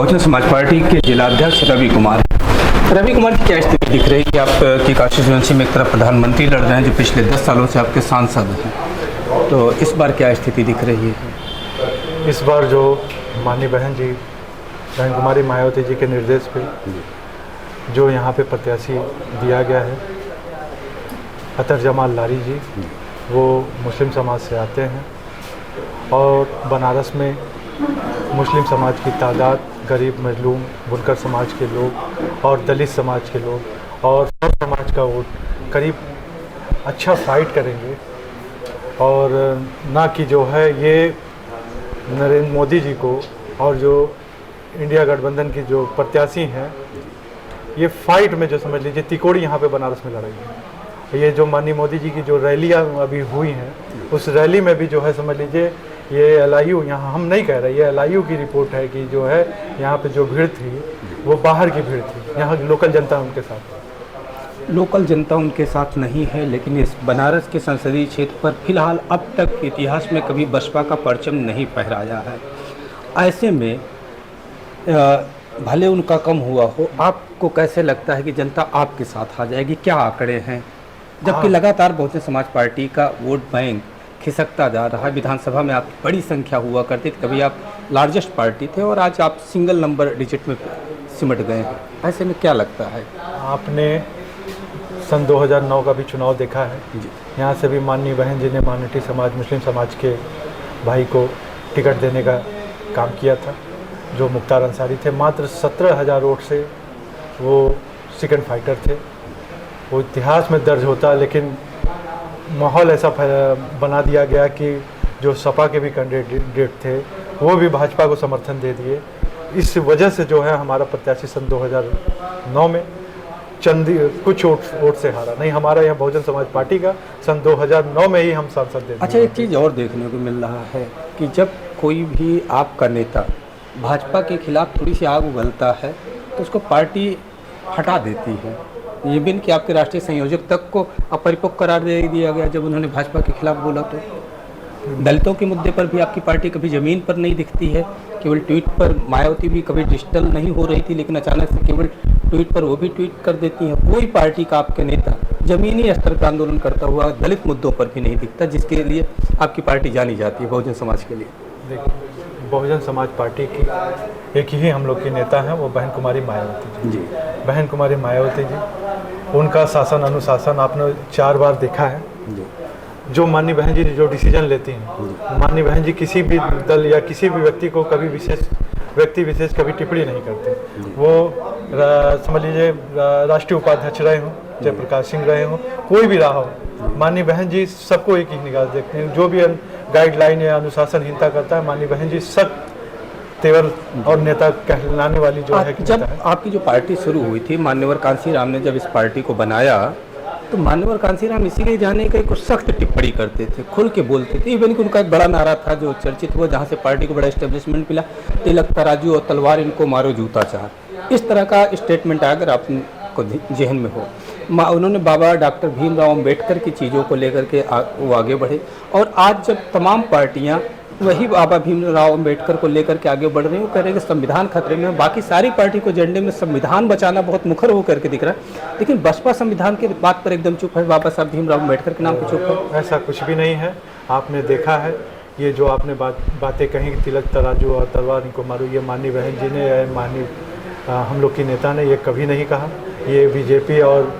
Bahujan Samaj party के जिलाध्यक्ष रवि कुमार की क्या स्थिति दिख रही है कि आपकी कांस्टिट्यूंसी में एक तरफ प्रधानमंत्री लड़ रहे हैं जो पिछले 10 सालों से आपके सांसद हैं, तो इस बार क्या स्थिति दिख रही है? इस बार जो माननीय बहन कुमारी मायावती जी के निर्देश पे जो यहाँ पे प्रत्याशी दिया गया है अतर जमाल लारी जी, वो मुस्लिम समाज से आते हैं और बनारस में मुस्लिम समाज की तादाद, गरीब मजलूम बुनकर समाज के लोग और दलित समाज के लोग और सब समाज का वोट करीब अच्छा फाइट करेंगे। और ना कि जो है ये नरेंद्र मोदी जी को और जो इंडिया गठबंधन की जो प्रत्याशी हैं, ये फाइट में जो समझ लीजिए तिकोड़ी यहाँ पे बनारस में लड़ाई है। ये जो माननीय मोदी जी की जो रैलियाँ अभी हुई हैं, उस रैली में भी जो है समझ लीजिए ये LIU, यहाँ हम नहीं कह रहे, ये LIU की रिपोर्ट है कि जो है यहाँ पे जो भीड़ थी वो बाहर की भीड़ थी, यहाँ लोकल जनता उनके साथ। लोकल जनता उनके साथ नहीं है, लेकिन इस बनारस के संसदीय क्षेत्र पर फिलहाल अब तक इतिहास में कभी बसपा का परचम नहीं फहराया है। ऐसे में भले उनका कम हुआ हो, आपको कैसे लगता है कि जनता आपके साथ आ जाएगी? क्या आंकड़े हैं? जबकि लगातार बहुजन समाज पार्टी का वोट बैंक खिसकता जा रहा है। विधानसभा में आपकी बड़ी संख्या हुआ करती थी, कभी आप लार्जेस्ट पार्टी थे और आज आप सिंगल नंबर डिजिट में सिमट गए हैं। ऐसे में क्या लगता है? आपने सन 2009 का भी चुनाव देखा है, यहाँ से भी माननीय बहन जी ने माइनॉरिटी समाज, मुस्लिम समाज के भाई को टिकट देने का काम किया था, जो मुख्तार अंसारी थे। मात्र 17,000 वोट से वो सेकंड फाइटर थे। वो इतिहास में दर्ज होता, लेकिन माहौल ऐसा बना दिया गया कि जो सपा के भी कैंडिडेट थे वो भी भाजपा को समर्थन दे दिए। इस वजह से जो है हमारा प्रत्याशी सन 2009 में कुछ वोट से हारा। नहीं, हमारा यहाँ बहुजन समाज पार्टी का सन 2009 में ही हम सांसद दे। अच्छा, एक चीज़ और देखने को मिल रहा है कि जब कोई भी आपका नेता भाजपा के खिलाफ थोड़ी सी आग उगलता है तो उसको पार्टी हटा देती है। ये भी कि आपके राष्ट्रीय संयोजक तक को अपरिपक्व करार दे दिया गया जब उन्होंने भाजपा के खिलाफ बोला। तो दलितों के मुद्दे पर भी आपकी पार्टी कभी ज़मीन पर नहीं दिखती है, केवल ट्वीट पर। मायावती भी कभी डिजिटल नहीं हो रही थी, लेकिन अचानक से केवल ट्वीट पर वो भी ट्वीट कर देती हैं। कोई पार्टी का आपके नेता ज़मीनी स्तर पर आंदोलन करता हुआ दलित मुद्दों पर भी नहीं दिखता, जिसके लिए आपकी पार्टी जानी जाती है बहुजन समाज के लिए। देखिए, बहुजन समाज पार्टी की एक ही हम लोग की नेता हैं, वो बहन कुमारी मायावती जी। बहन कुमारी मायावती जी, उनका शासन अनुशासन आपने 4 बार देखा है जी। जो माननीय बहन जी जो डिसीजन लेती हैं, माननीय बहन जी किसी भी दल या किसी भी व्यक्ति को कभी व्यक्ति विशेष कभी टिप्पणी नहीं करते। वो समझ लीजिए राष्ट्रीय उपाध्यक्ष रहे हों, जयप्रकाश सिंह रहे हों, कोई भी रहा हो, माननीय बहन जी सबको एक ही निगाह देखते हैं। जो भी गाइडलाइन या अनुशासनहीनता करता है, माननीय बहन जी सख्त तेवर और नेता कहलाने वाली जो है। जब आपकी जो पार्टी शुरू हुई थी, मान्यवर कांसीराम ने जब इस पार्टी को बनाया, तो मान्यवर कांसीराम इसी के जाने का कुछ सख्त टिप्पणी करते थे, खुल के बोलते थे। इवन कि उनका एक बड़ा नारा था जो चर्चित हुआ, जहाँ से पार्टी को बड़ा एस्टेब्लिशमेंट मिला, तिलक तराजू और तलवार इनको मारो जूता चाह। इस तरह का स्टेटमेंट अगर आपको जहन में हो। उन्होंने बाबा डॉक्टर भीमराव अम्बेडकर की चीज़ों को लेकर के वो आगे बढ़े, और आज जब तमाम पार्टियाँ वही बाबा भीमराव अम्बेडकर को लेकर के आगे बढ़ रहे हैं, वो कह रहे हैं कि संविधान खतरे में। बाकी सारी पार्टी को एजेंडे में संविधान बचाना बहुत मुखर होकर के दिख रहा है, लेकिन बसपा संविधान के बात पर एकदम चुप है, बाबा साहब भीमराव अम्बेडकर के नाम पर चुप है। ऐसा कुछ भी नहीं है। आपने देखा है, ये जो आपने बातें कही, तिलक तराजू और तलवार इनको मारो, ये माननीय बहन जी ने, माननीय हम लोग की नेता ने ये कभी नहीं कहा। ये बीजेपी और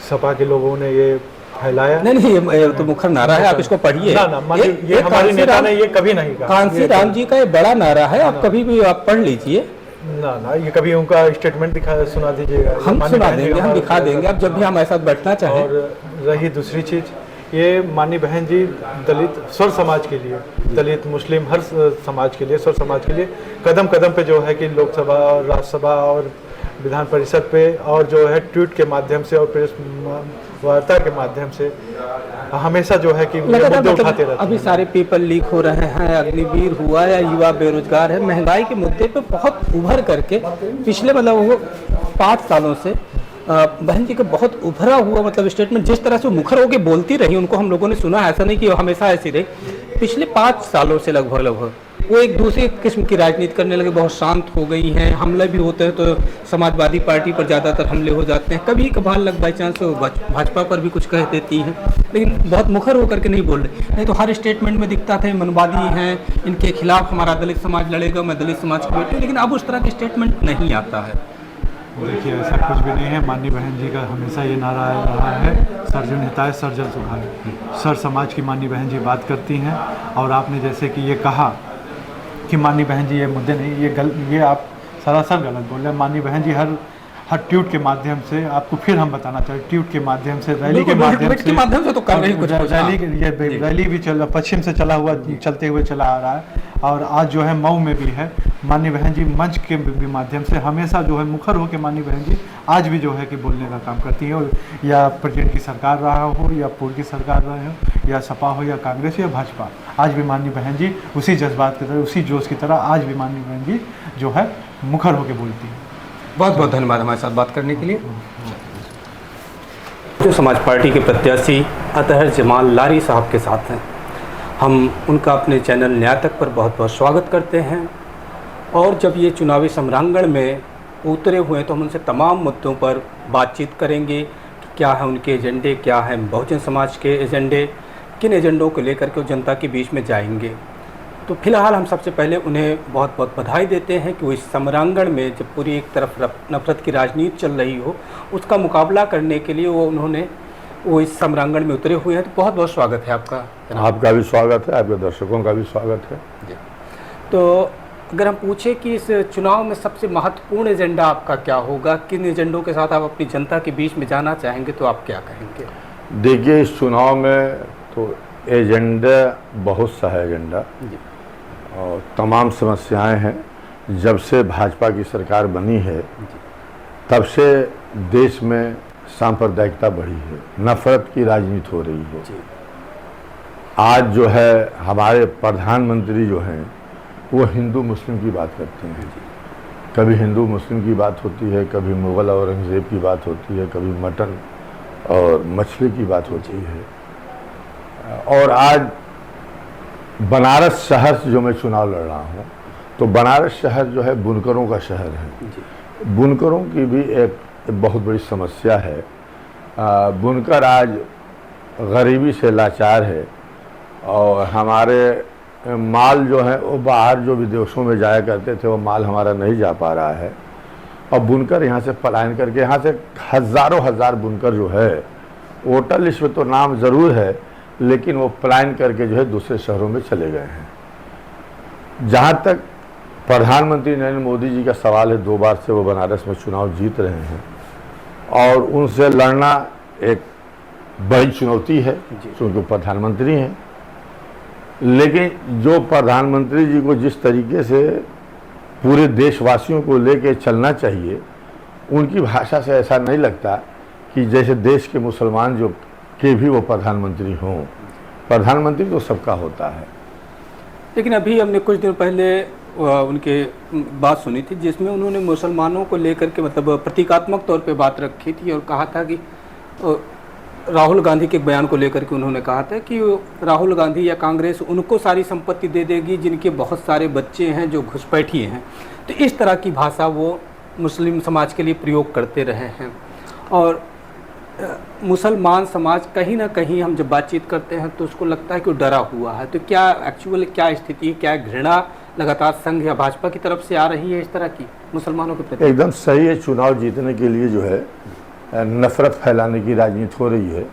सपा के लोगों ने ये फैलाया। नहीं, ये तो मुखर नारा है, आप इसको पढ़िए। ये हमारे नेता ने ये कभी नहीं कहा। कांसीराम जी का ये बड़ा नारा है, आप कभी भी आप पढ़ लीजिए। ना, ये कभी उनका स्टेटमेंट सुना दीजिएगा। हम सुना देंगे, हम दिखा देंगे, अब जब भी हमारे साथ बैठना चाहें। और रही दूसरी चीज़, ये माननीय बहन जी दलित स्वर समाज के लिए, दलित मुस्लिम हर समाज के लिए, स्वर समाज के लिए कदम कदम पे जो है कि लोकसभा और राज्यसभा और विधान परिषद पे, और जो है ट्वीट के माध्यम से और प्रेस वार्ता के माध्यम से हमेशा जो है कि मुद्दे उठाते रहते हैं। अभी सारे पेपर लीक हो रहे हैं, अग्निवीर हुआ या युवा बेरोजगार है, महंगाई के मुद्दे पे बहुत उभर करके पिछले वो 5 सालों से बहन जी का बहुत उभरा हुआ स्टेटमेंट, जिस तरह से मुखर होकर बोलती रही, उनको हम लोगों ने सुना। ऐसा नहीं कि हमेशा ऐसी रही। पिछले 5 सालों से लगभग वो एक दूसरे किस्म की राजनीति करने लगे, बहुत शांत हो गई हैं। हमले भी होते हैं तो समाजवादी पार्टी पर ज़्यादातर हमले हो जाते हैं, कभी कभार लग बाई चांस वो भाजपा पर भी कुछ कह देती हैं, लेकिन बहुत मुखर होकर के नहीं बोल रहे। नहीं तो हर स्टेटमेंट में दिखता था मनवादी हैं, इनके खिलाफ हमारा दलित समाज लड़ेगा, मैं दलित समाज की बेटी हूं, लेकिन अब उस तरह की स्टेटमेंट नहीं आता है। देखिए, ऐसा कुछ भी नहीं है। माननीय बहन जी का हमेशा ये नारा रहा है, सर्वजन हिताय सर्वजन सुखाय। सर समाज की माननीय बहन जी बात करती हैं, और आपने जैसे कि ये कहा कि माननीय बहन जी ये मुद्दे नहीं, ये आप सरासर गलत बोल रहे हैं। माननीय बहन जी हर ट्वीट के माध्यम से, आपको फिर हम बताना चाहिए, ट्वीट के माध्यम से, रैली के माध्यम से तो कर रहे हैं कुछ रैली भी पश्चिम से चलते हुए चला आ रहा है, और आज जो है मऊ में भी है। माननीय बहन जी मंच के भी माध्यम से हमेशा जो है मुखर होकर माननीय बहन जी आज भी जो है कि बोलने का काम करती है, और या प्रेसिडेंट की सरकार रहा हो, या पूर्व की सरकार रहा हो, या सपा हो, या कांग्रेस, या भाजपा, आज भी माननीय बहन जी उसी जज्बात की तरह, उसी जोश की तरह आज भी माननीय बहन जी जो है मुखर होकर बोलती है। बहुत बहुत धन्यवाद हमारे साथ बात करने के लिए। जो समाज पार्टी के प्रत्याशी अतहर जमाल लारी साहब के साथ हैं, हम उनका अपने चैनल न्याय तक पर बहुत बहुत स्वागत करते हैं। और जब ये चुनावी सम्रांगण में उतरे हुए हैं तो हम उनसे तमाम मुद्दों पर बातचीत करेंगे कि क्या है उनके एजेंडे, क्या है बहुजन समाज के एजेंडे, किन एजेंडों को लेकर के वो जनता के बीच में जाएंगे। तो फिलहाल हम सबसे पहले उन्हें बहुत बहुत बधाई देते हैं कि वो इस सम्रांगण में जब पूरी एक तरफ नफरत की राजनीति चल रही हो, उसका मुकाबला करने के लिए वो इस सम्रांगण में उतरे हुए हैं। तो बहुत बहुत स्वागत है आपका। आपका भी स्वागत है, आपके दर्शकों का भी स्वागत है। तो अगर हम पूछें कि इस चुनाव में सबसे महत्वपूर्ण एजेंडा आपका क्या होगा, किन एजेंडों के साथ आप अपनी जनता के बीच में जाना चाहेंगे, तो आप क्या कहेंगे? देखिए, इस चुनाव में तो एजेंडा बहुत सा है एजेंडा, और तमाम समस्याएं हैं। जब से भाजपा की सरकार बनी है तब से देश में सांप्रदायिकता बढ़ी है, नफरत की राजनीति हो रही है। आज जो है हमारे प्रधानमंत्री जो हैं वो हिंदू मुस्लिम की बात करते हैं। कभी हिंदू मुस्लिम की बात होती है, कभी मुग़ल औरंगज़ेब की बात होती है, कभी मटन और मछली की बात होती है। और आज बनारस शहर से जो मैं चुनाव लड़ रहा हूँ, तो बनारस शहर जो है बुनकरों का शहर है। बुनकरों की भी एक बहुत बड़ी समस्या है। बुनकर आज गरीबी से लाचार है, और हमारे माल जो है वो बाहर जो विदेशों में जाया करते थे वो माल हमारा नहीं जा पा रहा है। और बुनकर यहाँ से पलायन करके, यहाँ से हज़ारों हज़ार बुनकर जो है वोटर लिस्ट में तो नाम ज़रूर है, लेकिन वो पलायन करके जो है दूसरे शहरों में चले गए हैं। जहाँ तक प्रधानमंत्री नरेंद्र मोदी जी का सवाल है, 2 बार से वो बनारस में चुनाव जीत रहे हैं, और उनसे लड़ना एक बड़ी चुनौती है क्योंकि वो प्रधानमंत्री हैं। लेकिन जो प्रधानमंत्री जी को जिस तरीके से पूरे देशवासियों को लेके चलना चाहिए, उनकी भाषा से ऐसा नहीं लगता कि जैसे देश के मुसलमान जो के भी वो प्रधानमंत्री हों। प्रधानमंत्री तो सबका होता है। लेकिन अभी हमने कुछ दिन पहले उनके बात सुनी थी जिसमें उन्होंने मुसलमानों को लेकर के मतलब प्रतीकात्मक तौर पे बात रखी थी, और कहा था कि राहुल गांधी के बयान को लेकर के उन्होंने कहा था कि राहुल गांधी या कांग्रेस उनको सारी संपत्ति दे देगी जिनके बहुत सारे बच्चे हैं जो घुसपैठिए हैं। तो इस तरह की भाषा वो मुस्लिम समाज के लिए प्रयोग करते रहे हैं। और मुसलमान समाज कहीं ना कहीं हम जब बातचीत करते हैं तो उसको लगता है कि वो डरा हुआ है। तो क्या एक्चुअल क्या स्थिति है, क्या घृणा लगातार संघ या भाजपा की तरफ से आ रही है इस तरह की मुसलमानों के प्रति? एकदम सही है। चुनाव जीतने के लिए जो है नफ़रत फैलाने की राजनीति हो रही है।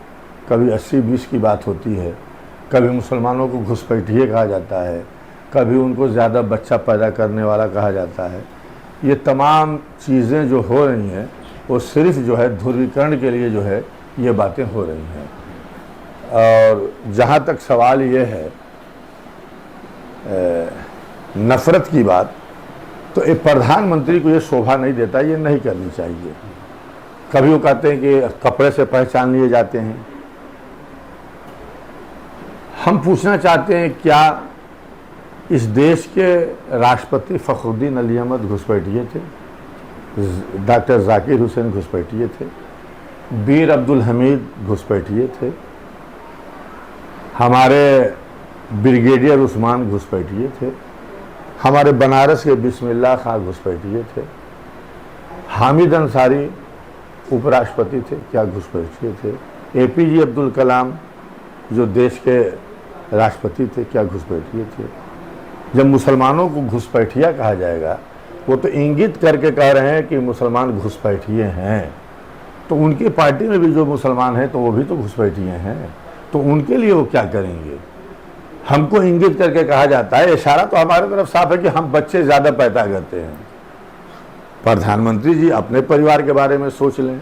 कभी 80-20 की बात होती है, कभी मुसलमानों को घुसपैठिए कहा जाता है, कभी उनको ज़्यादा बच्चा पैदा करने वाला कहा जाता है। ये तमाम चीज़ें जो हो रही हैं वो सिर्फ जो है ध्रुवीकरण के लिए जो है ये बातें हो रही हैं। और जहाँ तक सवाल ये है नफ़रत की बात, तो एक प्रधानमंत्री को ये शोभा नहीं देता, ये नहीं करनी चाहिए। कभी वो कहते हैं कि कपड़े से पहचान लिए जाते हैं। हम पूछना चाहते हैं, क्या इस देश के राष्ट्रपति फ़खरुद्दीन अली अहमद घुसपैठिए थे? डॉक्टर जाकिर हुसैन घुसपैठिए थे? वीर अब्दुल हमीद घुसपैठिए थे? हमारे ब्रिगेडियर उस्मान घुसपैठिए थे, हमारे बनारस के बिस्मिल्लाह खां घुसपैठिए थे, हामिद अंसारी उपराष्ट्रपति थे, क्या घुसपैठिए थे, एपीजे अब्दुल कलाम जो देश के राष्ट्रपति थे, क्या घुसपैठिए थे। जब मुसलमानों को घुसपैठिया कहा जाएगा, वो तो इंगित करके कह रहे हैं कि मुसलमान घुसपैठिए हैं, तो उनकी पार्टी में भी जो मुसलमान हैं तो वो भी तो घुसपैठिए हैं, तो उनके लिए वो क्या करेंगे। हमको इंगित करके कहा जाता है, इशारा तो हमारे तरफ साफ है कि हम बच्चे ज़्यादा पैदा करते हैं। प्रधानमंत्री जी अपने परिवार के बारे में सोच लें,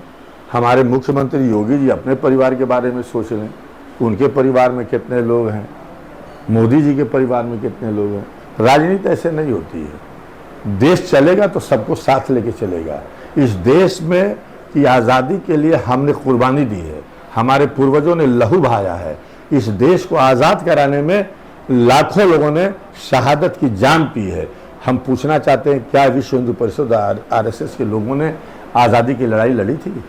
हमारे मुख्यमंत्री योगी जी अपने परिवार के बारे में सोच लें, उनके परिवार में कितने लोग हैं, मोदी जी के परिवार में कितने लोग हैं। राजनीति ऐसे नहीं होती है, देश चलेगा तो सबको साथ लेके चलेगा। इस देश में की आज़ादी के लिए हमने कुर्बानी दी है, हमारे पूर्वजों ने लहू बहाया है। इस देश को आज़ाद कराने में लाखों लोगों ने शहादत की जान पी है। हम पूछना चाहते हैं, क्या विश्व हिंदू परिषद आरएसएस के लोगों ने आज़ादी की लड़ाई लड़ी थी?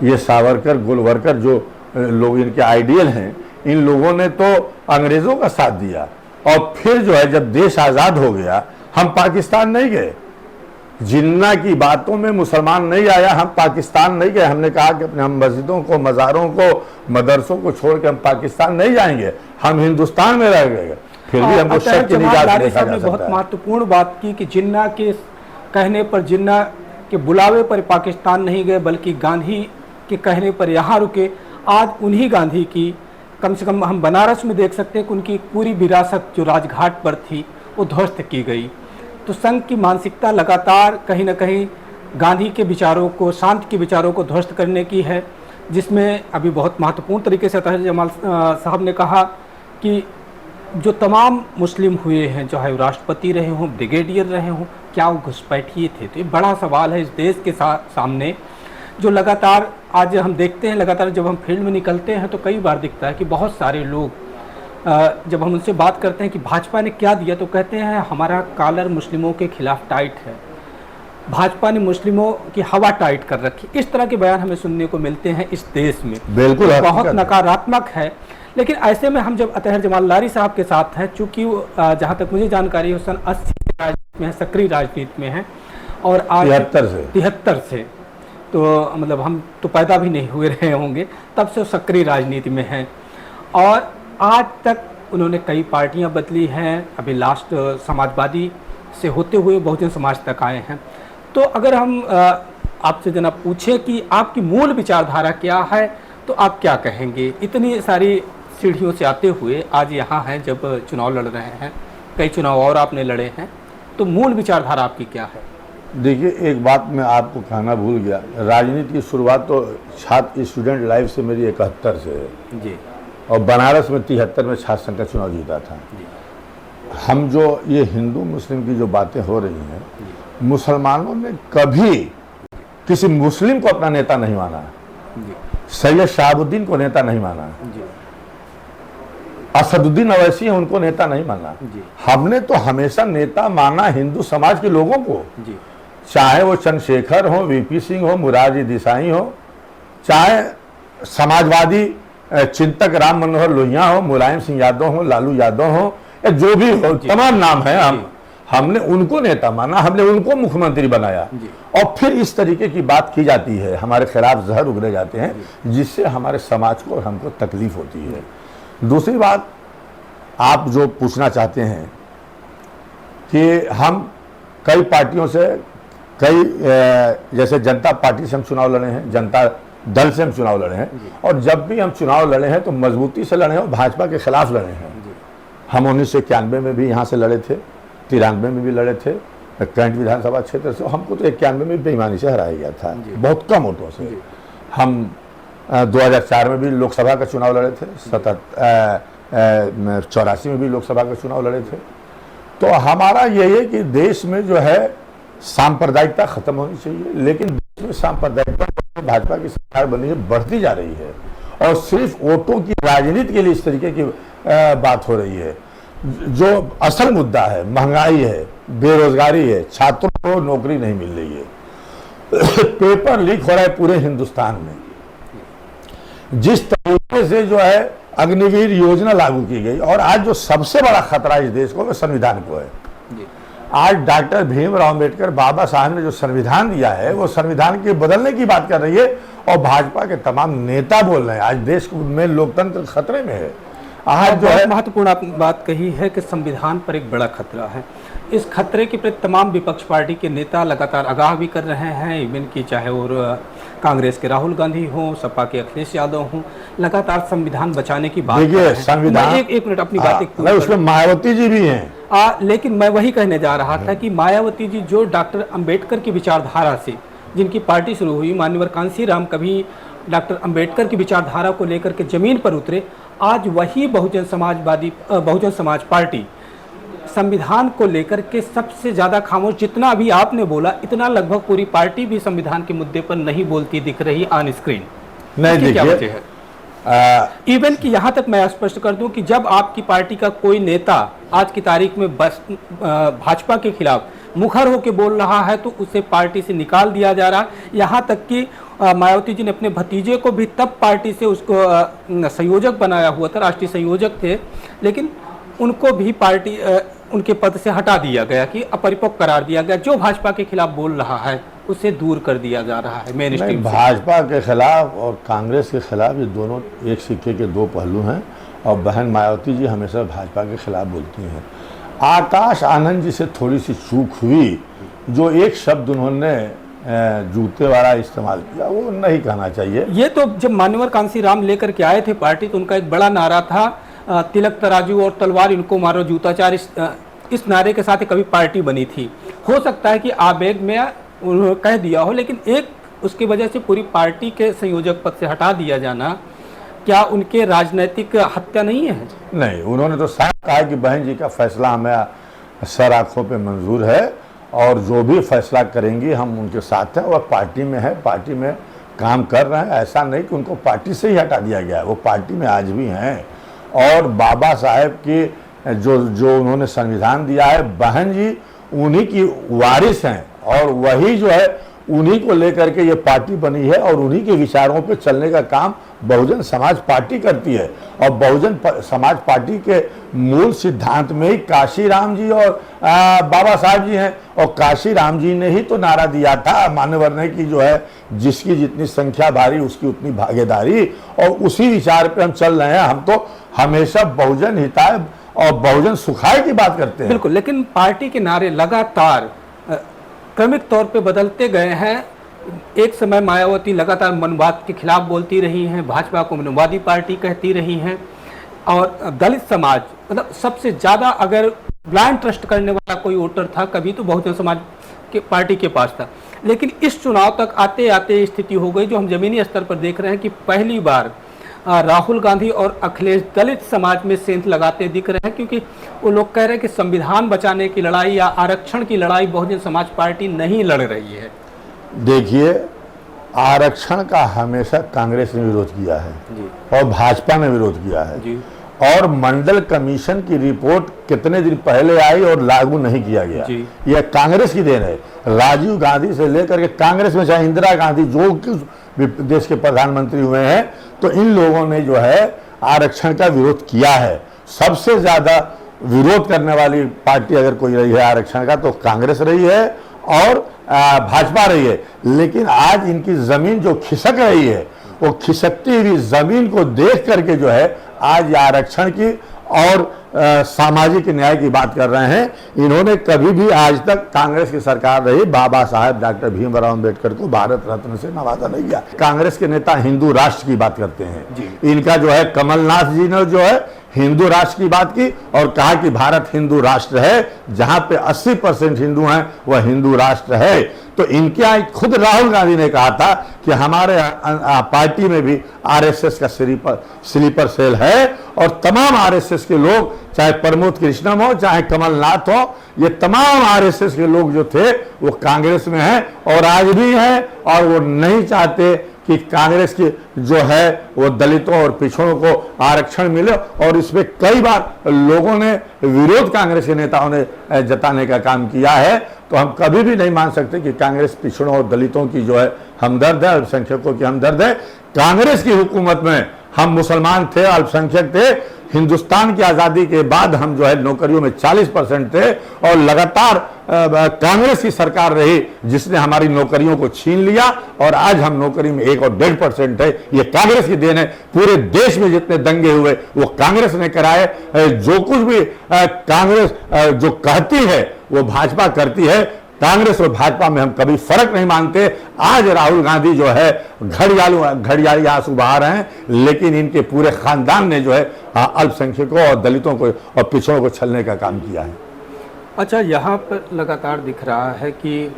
ये सावरकर गोलवरकर जो लोग इनके आइडियल हैं, इन लोगों ने तो अंग्रेज़ों का साथ दिया, और फिर जो है जब देश आज़ाद हो गया, हम पाकिस्तान नहीं गए। जिन्ना की बातों में मुसलमान नहीं आया, हम पाकिस्तान नहीं गए। हमने कहा कि अपने हम मस्जिदों को, मज़ारों को, मदरसों को छोड़ के हम पाकिस्तान नहीं जाएंगे, हम हिंदुस्तान में रह गए। फिर भी हमको शक की निगाह से देखा जा सकता है। बहुत महत्वपूर्ण बात की कि जिन्ना के कहने पर, जिन्ना के बुलावे पर पाकिस्तान नहीं गए, बल्कि गांधी के कहने पर यहाँ रुके। आज उन्हीं गांधी की, कम से कम हम बनारस में देख सकते हैं कि उनकी पूरी विरासत जो राजघाट पर थी वो ध्वस्त की गई। तो संघ की मानसिकता लगातार कहीं ना कहीं गांधी के विचारों को, शांति के विचारों को ध्वस्त करने की है, जिसमें अभी बहुत महत्वपूर्ण तरीके से अतहर जमाल साहब ने कहा कि जो तमाम मुस्लिम हुए हैं, चाहे वो राष्ट्रपति रहे हों, ब्रिगेडियर रहे हों, क्या वो घुसपैठिए थे? तो ये बड़ा सवाल है इस देश के सामने, जो लगातार आज हम देखते हैं। लगातार जब हम फील्ड में निकलते हैं तो कई बार दिखता है कि बहुत सारे लोग, जब हम उनसे बात करते हैं कि भाजपा ने क्या दिया, तो कहते हैं हमारा कॉलर मुस्लिमों के खिलाफ टाइट है, भाजपा ने मुस्लिमों की हवा टाइट कर रखी। इस तरह के बयान हमें सुनने को मिलते हैं इस देश में, बिल्कुल बहुत नकारात्मक है। लेकिन ऐसे में हम जब अतहर जमाल लारी साहब के साथ हैं, चूँकि जहाँ तक मुझे जानकारी है सन 80 से राजनीति में है, सक्रिय राजनीति में है, और आज 73 से, तो मतलब हम तो पैदा भी नहीं हुए रहे होंगे, तब से सक्रिय राजनीति में हैं, और आज तक उन्होंने कई पार्टियां बदली हैं। अभी लास्ट समाजवादी से होते हुए बहुजन समाज तक आए हैं। तो अगर हम आपसे जनाब पूछें कि आपकी मूल विचारधारा क्या है, तो आप क्या कहेंगे? इतनी सारी सीढ़ियों से आते हुए आज यहाँ हैं, जब चुनाव लड़ रहे हैं, कई चुनाव और आपने लड़े हैं, तो मूल विचारधारा आपकी क्या है? देखिए, एक बात मैं आपको कहना भूल गया, राजनीति की शुरुआत तो छात्र स्टूडेंट लाइफ से मेरी 71 से है जी, और बनारस में 73 में छात्र संघ का चुनाव जीता था। हम जो ये हिंदू मुस्लिम की जो बातें हो रही हैं, मुसलमानों ने कभी किसी मुस्लिम को अपना नेता नहीं माना, सैयद शहाबुद्दीन को नेता नहीं माना, असदुद्दीन अवैसी है उनको नेता नहीं माना। हमने तो हमेशा नेता माना हिंदू समाज के लोगों को, चाहे वो चंद्रशेखर हो, वीपी सिंह हो, मुरारजी देसाई हो, चाहे समाजवादी चिंतक राम मनोहर लोहिया हो, मुलायम सिंह यादव हो, लालू यादव हो, या जो भी हो, तमाम नाम है, हमने उनको नेता माना, हमने उनको मुख्यमंत्री बनाया। और फिर इस तरीके की बात की जाती है, हमारे खिलाफ जहर उगले जाते हैं, जिससे हमारे समाज को और हमको तकलीफ होती है। दूसरी बात आप जो पूछना चाहते हैं कि हम कई पार्टियों से, कई जैसे जनता पार्टी से हम चुनाव लड़े हैं, जनता दल से हम चुनाव लड़े हैं, और जब भी हम चुनाव लड़े हैं तो मजबूती से लड़े हैं और भाजपा के खिलाफ लड़े हैं। हम 1991 में भी यहाँ से लड़े थे, 93 में भी लड़े थे, कैंट विधानसभा क्षेत्र से हमको तो 91 में बेईमानी से हराया गया था, बहुत कम वोटों से। हम 2004 में भी लोकसभा का चुनाव लड़े थे, 84 में भी लोकसभा का चुनाव लड़े थे। तो हमारा यही है कि देश में जो है सांप्रदायिकता खत्म होनी चाहिए, लेकिन देश में सांप्रदायिकता भाजपा की सरकार बनी है, बढ़ती जा रही है, और सिर्फ वोटों की राजनीति के लिए इस तरीके की बात हो रही है। जो असल मुद्दा है, महंगाई है, बेरोजगारी है, छात्रों को नौकरी नहीं मिल रही है, पेपर लीक हो रहा है पूरे हिंदुस्तान में। जिस तरीके से जो है अग्निवीर योजना लागू की गई और आज जो सबसे बड़ा खतरा इस देश को वो संविधान को है। आज डॉक्टर भीमराव अम्बेडकर बाबा साहब ने जो संविधान दिया है वो संविधान के बदलने की बात कर रही है और भाजपा के तमाम नेता बोल रहे हैं आज देश में लोकतंत्र खतरे में है। आज जो है महत्वपूर्ण आपने बात कही है कि संविधान पर एक बड़ा खतरा है। इस खतरे के प्रति तमाम विपक्ष पार्टी के नेता लगातार आगाह भी कर रहे हैं, इवन की चाहे और कांग्रेस के राहुल गांधी हों, सपा के अखिलेश यादव हों, लगातार संविधान बचाने की बात कर रहे हैं। संविधान एक मिनट अपनी बात उसमें मायावती जी भी हैं। लेकिन मैं वही कहने जा रहा था कि मायावती जी जो डॉक्टर अंबेडकर की विचारधारा से जिनकी पार्टी शुरू हुई, मान्यवर कांसीराम कभी डॉक्टर अंबेडकर की विचारधारा को लेकर के जमीन पर उतरे, आज वही बहुजन समाज पार्टी संविधान को लेकर के सबसे ज्यादा खामोश, जितना अभी आपने बोला इतना लगभग पूरी पार्टी भी संविधान के मुद्दे पर नहीं बोलती दिख रही ऑन स्क्रीन। नहीं क्या वजह है? इवन कि यहाँ तक मैं स्पष्ट कर दूं कि जब आपकी पार्टी का कोई नेता आज की तारीख में बस भाजपा के खिलाफ मुखर होकर बोल रहा है तो उसे पार्टी से निकाल दिया जा रहा है। यहाँ तक कि मायावती जी ने अपने भतीजे को भी तब पार्टी से उसको संयोजक बनाया हुआ था, राष्ट्रीय संयोजक थे, लेकिन उनको भी पार्टी उनके पद से हटा दिया गया कि अपरिपक्व करार दिया गया। जो भाजपा के खिलाफ बोल रहा है उसे दूर कर दिया जा रहा है मेन स्ट्रीम से। भाजपा के खिलाफ और कांग्रेस के खिलाफ ये दोनों एक सिक्के के दो पहलू हैं और बहन मायावती जी हमेशा भाजपा के खिलाफ बोलती हैं। आकाश आनंद जी से थोड़ी सी चूक हुई, जो एक शब्द उन्होंने जूते वाला इस्तेमाल किया वो नहीं कहना चाहिए। ये तो जब मान्यवर कांसीराम लेकर के आए थे पार्टी तो उनका एक बड़ा नारा था, तिलक तराजू और तलवार इनको मारो जूताचार, इस नारे के साथ ही कभी पार्टी बनी थी। हो सकता है कि आवेग में उन्होंने कह दिया हो, लेकिन एक उसकी वजह से पूरी पार्टी के संयोजक पद से हटा दिया जाना क्या उनके राजनीतिक हत्या नहीं है? नहीं, उन्होंने तो साफ कहा कि बहन जी का फैसला हमें सर आंखों पे मंजूर है और जो भी फैसला करेंगी हम उनके साथ हैं। वह पार्टी में है, पार्टी में काम कर रहे हैं। ऐसा नहीं कि उनको पार्टी से ही हटा दिया गया है, वो पार्टी में आज भी हैं। और बाबा साहेब की जो उन्होंने संविधान दिया है, बहन जी उन्हीं की वारिस हैं और वही जो है उन्हीं को लेकर के ये पार्टी बनी है और उन्हीं के विचारों पे चलने का काम बहुजन समाज पार्टी करती है। और बहुजन समाज पार्टी के मूल सिद्धांत में ही काशीराम जी और बाबा साहब जी हैं। और काशीराम जी ने ही तो नारा दिया था मान्यवर ने कि जो है जिसकी जितनी संख्या भारी उसकी उतनी भागीदारी, और उसी विचार पे हम चल रहे हैं। हम तो हमेशा बहुजन हिताय और बहुजन सुखाय की बात करते हैं। बिल्कुल, लेकिन पार्टी के नारे लगातार क्रमिक तौर पे बदलते गए हैं। एक समय मायावती लगातार मनवाद के खिलाफ बोलती रही हैं, भाजपा को मनवादी पार्टी कहती रही हैं, और दलित समाज मतलब सबसे ज़्यादा अगर ब्लाइंड ट्रस्ट करने वाला कोई वोटर था कभी तो बहुजन समाज के पार्टी के पास था। लेकिन इस चुनाव तक आते आते स्थिति हो गई जो हम जमीनी स्तर पर देख रहे हैं कि पहली बार राहुल गांधी और अखिलेश दलित समाज में सेंध लगाते दिख रहे हैं, क्योंकि वो लोग कह रहे हैं कि संविधान बचाने की लड़ाई या आरक्षण की लड़ाई बहुजन समाज पार्टी नहीं लड़ रही है। देखिए, आरक्षण का हमेशा कांग्रेस ने विरोध किया है जी। और भाजपा ने विरोध किया है जी। और मंडल कमीशन की रिपोर्ट कितने दिन पहले आई और लागू नहीं किया गया, यह कांग्रेस की देन है। राजीव गांधी से लेकर के कांग्रेस में चाहे इंदिरा गांधी जो देश के प्रधानमंत्री हुए हैं, तो इन लोगों ने जो है आरक्षण का विरोध किया है। सबसे ज्यादा विरोध करने वाली पार्टी अगर कोई रही है आरक्षण का तो कांग्रेस रही है और भाजपा रही है। लेकिन आज इनकी जमीन जो खिसक रही है, वो खिसकती हुई जमीन को देख करके जो है आज आरक्षण की और सामाजिक न्याय की बात कर रहे हैं। इन्होंने कभी भी आज तक कांग्रेस की सरकार रही बाबा साहेब डॉक्टर भीमराव अम्बेडकर को भारत रत्न से नवाजा नहीं किया। कांग्रेस के नेता हिंदू राष्ट्र की बात करते हैं। इनका जो है कमलनाथ जी ने जो है हिंदू राष्ट्र की बात की और कहा कि भारत हिंदू राष्ट्र है, जहां पे 80% हिंदू हैं वह हिंदू राष्ट्र है। तो इनके यहाँ खुद राहुल गांधी ने कहा था कि हमारे पार्टी में भी आरएसएस का स्लीपर सेल है और तमाम आरएसएस के लोग, चाहे प्रमोद कृष्णम हो चाहे कमलनाथ हो, ये तमाम आरएसएस के लोग जो थे वो कांग्रेस में हैं और आज भी हैं। और वो नहीं चाहते कि कांग्रेस की जो है वो दलितों और पिछड़ों को आरक्षण मिले। और इसमें कई बार लोगों ने विरोध कांग्रेस के नेताओं ने जताने का काम किया है। तो हम कभी भी नहीं मान सकते कि कांग्रेस पिछड़ों और दलितों की जो है हमदर्द है, अल्पसंख्यकों की हमदर्द है। कांग्रेस की हुकूमत में हम मुसलमान थे, अल्पसंख्यक थे। हिंदुस्तान की आज़ादी के बाद हम जो है नौकरियों में 40% थे और लगातार कांग्रेस की सरकार रही जिसने हमारी नौकरियों को छीन लिया और आज हम नौकरी में 1 और 1.5% है। ये कांग्रेस की देन है। पूरे देश में जितने दंगे हुए वो कांग्रेस ने कराए। जो कुछ भी कांग्रेस जो कहती है वो भाजपा करती है। कांग्रेस और भाजपा में हम कभी फर्क नहीं मानते। आज राहुल गांधी जो है घड़ियाली आंसू बहा रहे हैं, लेकिन इनके पूरे खानदान ने जो है अल्पसंख्यकों और दलितों को और पिछड़ों को छलने का काम किया है। अच्छा, यहाँ पर लगातार दिख रहा है कि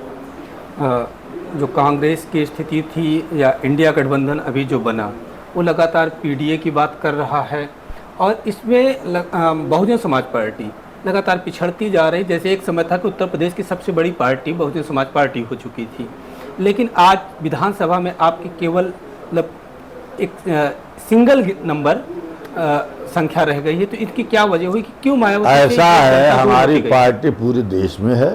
जो कांग्रेस की स्थिति थी या इंडिया गठबंधन अभी जो बना वो लगातार पीडीए की बात कर रहा है और इसमें बहुजन समाज पार्टी लगातार पिछड़ती जा रही। जैसे एक समय था कि उत्तर प्रदेश की सबसे बड़ी पार्टी बहुजन समाज पार्टी हो चुकी थी, लेकिन आज विधानसभा में आपकी केवल मतलब एक सिंगल नंबर संख्या रह गई है। तो इसकी क्या वजह हुई कि क्यों मायावती? ऐसा है, हमारी पार्टी पूरे देश में है।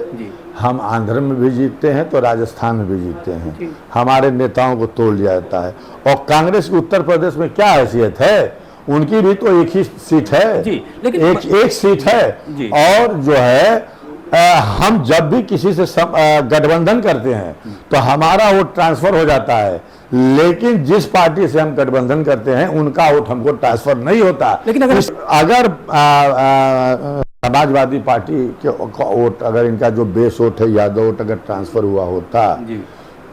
हम आंध्र में भी जीतते हैं तो राजस्थान में भी जीतते हैं। हमारे नेताओं को तोड़ लिया जाता है। और कांग्रेस की उत्तर प्रदेश में क्या हैसियत है? उनकी भी तो एक ही सीट है जी, लेकिन एक सीट है जी। और जो है हम जब भी किसी से गठबंधन करते हैं तो हमारा वोट ट्रांसफर हो जाता है, लेकिन जिस पार्टी से हम गठबंधन करते हैं उनका वोट हमको ट्रांसफर नहीं होता। लेकिन अगर समाजवादी पार्टी के वोट, अगर इनका जो बेस वोट है यादव वोट अगर ट्रांसफर हुआ होता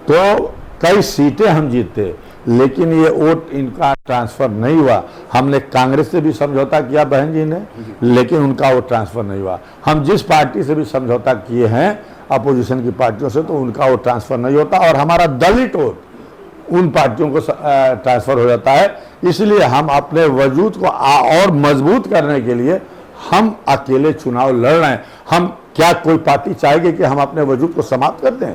तो कई सीटें हम जीतते, लेकिन ये वोट इनका ट्रांसफर नहीं हुआ। हमने कांग्रेस से भी समझौता किया बहन जी ने, लेकिन उनका वोट ट्रांसफर नहीं हुआ। हम जिस पार्टी से भी समझौता किए हैं अपोजिशन की पार्टियों से, तो उनका वोट ट्रांसफर नहीं होता और हमारा दलित वोट उन पार्टियों को ट्रांसफर हो जाता है। इसलिए हम अपने वजूद को और मजबूत करने के लिए हम अकेले चुनाव लड़ रहे हैं। हम क्या कोई पार्टी चाहेगी कि हम अपने वजूद को समाप्त कर दें?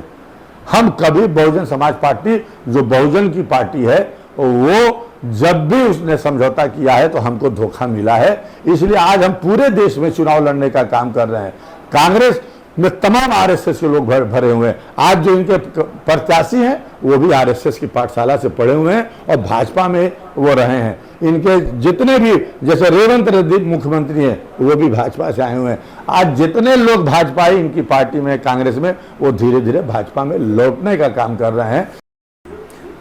हम कभी बहुजन समाज पार्टी जो बहुजन की पार्टी है वो जब भी उसने समझौता किया है तो हमको धोखा मिला है। इसलिए आज हम पूरे देश में चुनाव लड़ने का काम कर रहे हैं। कांग्रेस में तमाम आरएसएस के लोग भरे हुए हैं। आज जो इनके प्रत्याशी हैं वो भी आरएसएस की पाठशाला से पढ़े हुए हैं और भाजपा में वो रहे हैं। इनके जितने भी जैसे रेवंत रेड्डी मुख्यमंत्री हैं वो भी भाजपा से आए हुए हैं। आज जितने लोग भाजपाई इनकी पार्टी में कांग्रेस में वो धीरे धीरे भाजपा में लौटने का काम कर रहे हैं।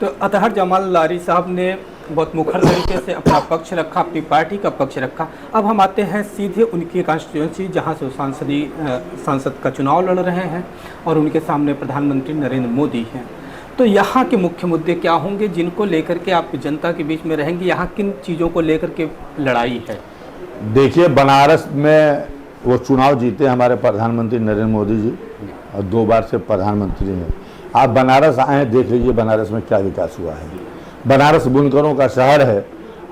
तो अतहर जमाल लारी साहब ने बहुत मुखर तरीके से अपना पक्ष रखा, अपनी पार्टी का पक्ष रखा। अब हम आते हैं सीधे उनकी कॉन्स्टिट्यूंसी जहां से सांसद का चुनाव लड़ रहे हैं और उनके सामने प्रधानमंत्री नरेंद्र मोदी हैं। तो यहाँ के मुख्य मुद्दे क्या होंगे जिनको लेकर के आप जनता के बीच में रहेंगे? यहाँ किन चीज़ों को लेकर के लड़ाई है? देखिए, बनारस में वो चुनाव जीते हमारे प्रधानमंत्री नरेंद्र मोदी जी और 2 बार से प्रधानमंत्री हैं। आप बनारस आए, देख लीजिए बनारस में क्या विकास हुआ है। बनारस बुनकरों का शहर है।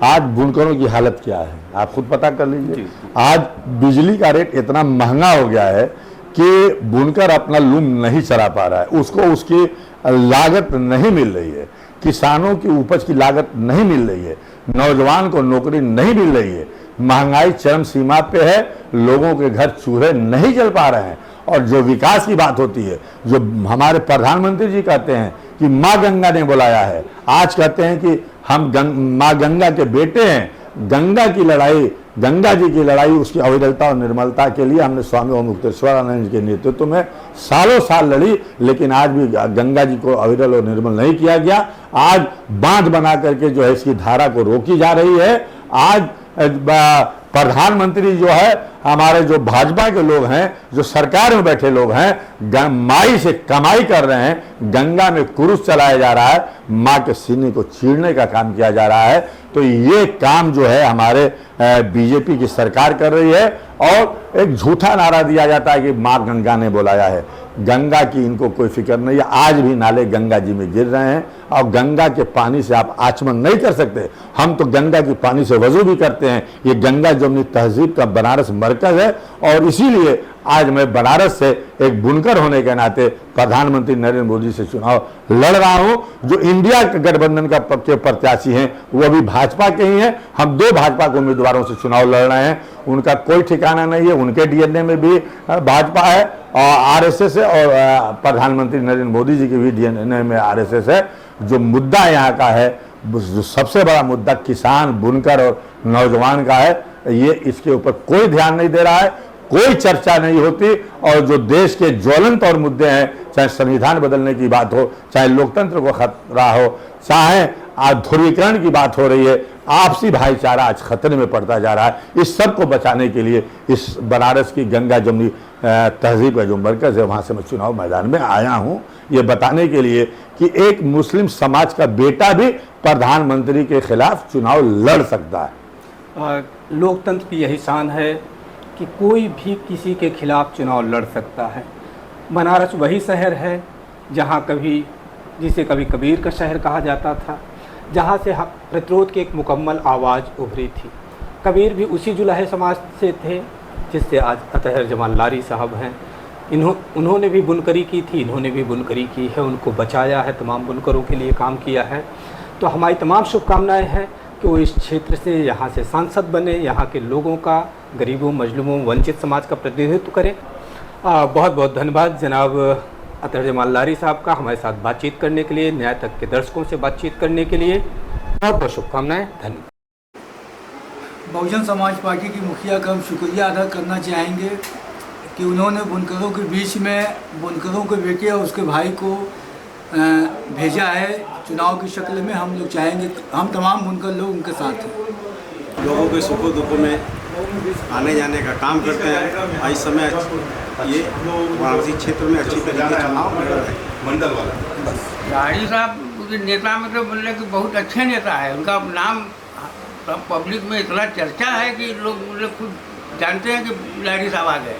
आज बुनकरों की हालत क्या है आप खुद पता कर लीजिए। आज बिजली का रेट इतना महंगा हो गया है कि बुनकर अपना लूम नहीं चला पा रहा है, उसको उसकी लागत नहीं मिल रही है, किसानों की उपज की लागत नहीं मिल रही है, नौजवान को नौकरी नहीं मिल रही है, महंगाई चरम सीमा पे है, लोगों के घर चूल्हे नहीं जल पा रहे हैं। और जो विकास की बात होती है, जो हमारे प्रधानमंत्री जी कहते हैं कि माँ गंगा ने बुलाया है, आज कहते हैं कि हम माँ गंगा के बेटे हैं। गंगा की लड़ाई, गंगा जी की लड़ाई, उसकी अविरलता और निर्मलता के लिए हमने स्वामी ओम मुक्तेश्वरानंद के नेतृत्व में सालों साल लड़ी, लेकिन आज भी गंगा जी को अविरल और निर्मल नहीं किया गया। आज बांध बना करके जो है इसकी धारा को रोकी जा रही है। आज प्रधानमंत्री जो है, हमारे जो भाजपा के लोग हैं, जो सरकार में बैठे लोग हैं, माई से कमाई कर रहे हैं। गंगा में क्रूस चलाया जा रहा है, माँ के सीने को चीरने का काम किया जा रहा है। तो ये काम जो है हमारे बीजेपी की सरकार कर रही है और एक झूठा नारा दिया जाता है कि माँ गंगा ने बुलाया है। गंगा की इनको कोई फिक्र नहीं है। आज भी नाले गंगा जी में गिर रहे हैं और गंगा के पानी से आप आचमन नहीं कर सकते। हम तो गंगा की पानी से वजू भी करते हैं। ये गंगा जमुनी तहजीब का बनारस मरकज है और इसीलिए आज मैं बनारस से एक बुनकर होने के नाते प्रधानमंत्री नरेंद्र मोदी से चुनाव लड़ रहा हूं। जो इंडिया के गठबंधन का के प्रत्याशी हैं वो भी भाजपा के ही हैं। हम 2 भाजपा के उम्मीदवारों से चुनाव लड़ रहे हैं। उनका कोई ठिकाना नहीं है। उनके डीएनए में भी भाजपा है और आरएसएस है और प्रधानमंत्री नरेंद्र मोदी जी के भी डीएनए में आरएसएस है। जो मुद्दा यहाँ का है जो सबसे बड़ा मुद्दा किसान, बुनकर और नौजवान का है, ये इसके ऊपर कोई ध्यान नहीं दे रहा है, कोई चर्चा नहीं होती। और जो देश के ज्वलंत और मुद्दे हैं, चाहे संविधान बदलने की बात हो, चाहे लोकतंत्र को खतरा हो, चाहे आधुनिकीकरण की बात हो रही है, आपसी भाईचारा आज खतरे में पड़ता जा रहा है। इस सब को बचाने के लिए इस बनारस की गंगा जमुनी तहजीब का जो मरकज़ है, वहाँ से मैं चुनाव मैदान में आया हूँ, ये बताने के लिए कि एक मुस्लिम समाज का बेटा भी प्रधानमंत्री के खिलाफ चुनाव लड़ सकता है। लोकतंत्र की यही शान है कि कोई भी किसी के खिलाफ चुनाव लड़ सकता है। बनारस वही शहर है जहाँ जिसे कभी कबीर का शहर कहा जाता था, जहाँ से प्रतिरोध की एक मुकम्मल आवाज़ उभरी थी। कबीर भी उसी जुलाहे समाज से थे जिससे आज अतहर जमाल लारी साहब हैं। उन्होंने भी बुनकरी की थी, इन्होंने भी बुनकरी की है, उनको बचाया है, तमाम बुनकरों के लिए काम किया है। तो हमारी तमाम शुभकामनाएं हैं कि वो इस क्षेत्र से, यहाँ से सांसद बने, यहाँ के लोगों का, गरीबों, मजलूमों, वंचित समाज का प्रतिनिधित्व करें। बहुत बहुत धन्यवाद जनाब अतहर जमाल लारी साहब का हमारे साथ बातचीत करने के लिए, न्याय तक के दर्शकों से बातचीत करने के लिए। बहुत बहुत शुभकामनाएं, धन्यवाद। बहुजन समाज पार्टी की मुखिया का हम शुक्रिया अदा करना चाहेंगे कि उन्होंने बुनकरों के बीच में बुनकरों के बेटे और उसके भाई को भेजा है चुनाव की शक्ल में। हम लोग चाहेंगे, हम तमाम बुनकर लोग उनके साथ हैं। लोगों के सुखों दुखों में आने जाने का काम करते हैं। इस समय ये वाराणसी क्षेत्र में अच्छी तरीके से चुनाव लड़ रहे हैं। मंडल वाला लारी साहब नेता में तो बोले कि बहुत अच्छे नेता है, उनका नाम पब्लिक में इतना चर्चा है कि लोग खुद जानते हैं कि लारी साहब आ गए।